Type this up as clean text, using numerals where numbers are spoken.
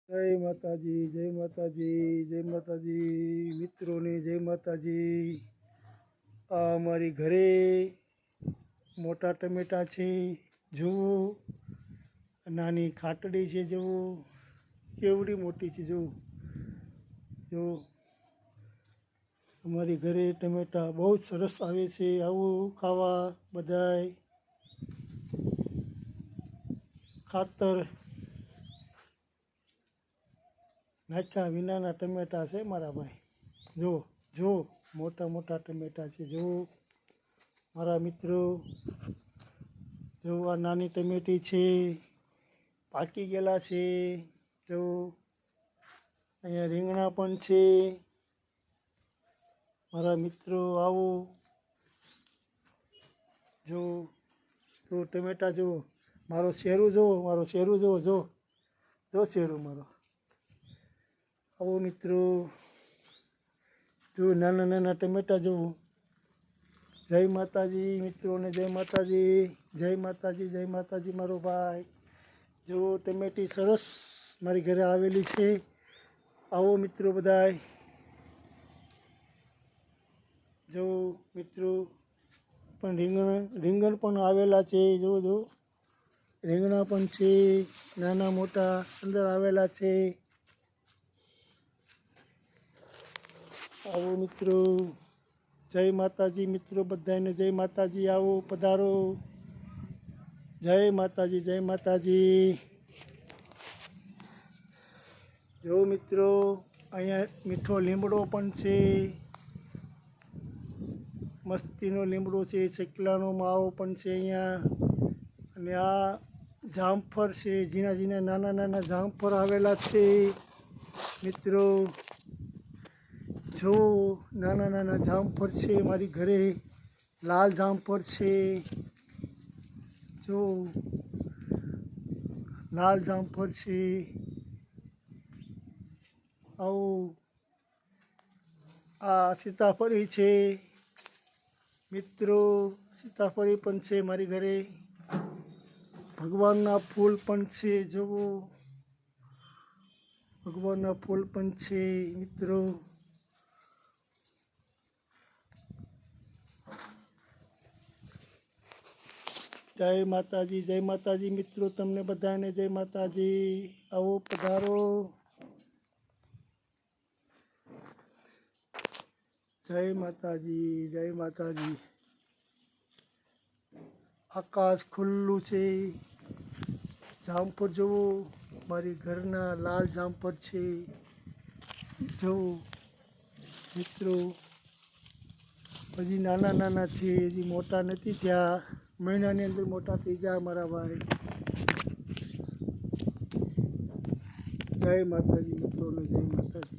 જય માતાજી, જય માતાજી, જય માતાજી, મિત્રોને જય માતાજી. આ અમારી ઘરે મોટા ટમેટા છે. જુઓ, નાની ખાટડી છે. જુઓ કેવડી મોટી છે. જુઓ જો અમારી ઘરે ટમેટા બહુ જ સરસ આવે છે. આવું ખાવા બધાય. ખાતર નાખ્યા વિનાના ટમેટા છે મારા ભાઈ. જો જો મોટા મોટા ટમેટા છે. જો મારા મિત્રો, જો આ નાની ટમેટી છે, પાકી ગયેલા છે. જો અહીંયા રીંગણા પણ છે. મારા મિત્રો આવો. જો જો ટમેટા જુઓ, મારો શેરું જુઓ, મારો શેરું જુઓ. જો જો શેરું મારો. આવો મિત્રો, જો નાના નાના ટમેટા જુઓ. જય માતાજી મિત્રોને, જય માતાજી, જય માતાજી, જય માતાજી મારો ભાઈ. જો ટમેટી સરસ મારી ઘરે આવેલી છે. આવો મિત્રો બધાય. જો મિત્રો પણ રીંગણ પણ આવેલા છે. જો જો રીંગણા પણ છે, નાના મોટા અંદર આવેલા છે. આવો મિત્રો, જય માતાજી મિત્રો બધાને, જય માતાજી. આવો પધારો. જય માતાજી, જય માતાજી. જો મિત્રો અહીંયા મીઠો લીમડો પણ છે. મસ્તીનો લીમડો છે. ચકલાનો માવો પણ છે અહીંયા. અને આ જામફળ છે. ઝીણા ઝીણા નાના નાના જામફળ આવેલા છે મિત્રો. જો નાના નાના જામફળ છે મારી ઘરે. લાલ જામફળ છે. જો લાલ જામફળ છે. આવો. આ સીતાફળી છે મિત્રો. સીતાફળી પણ છે મારી ઘરે. ભગવાનના ફૂલ પણ છે. જુઓ, ભગવાનના ફૂલ પણ છે મિત્રો. જય માતાજી, જય માતાજી મિત્રો. તમને બધાને જય માતાજી. આવો પધારો. જય માતાજી, જય માતાજી. આકાશ ખુલ્લું છે. જામફળ જુઓ, મારી ઘરના લાલ જામફળ છે. જુઓ મિત્રો, હજી નાના નાના છે. હજી મોટા નથી થયા. મહિનાની અંદર મોટા થઈ જાય મારા ભાઈ. જય માતાજી મિત્રોને, જય માતાજી.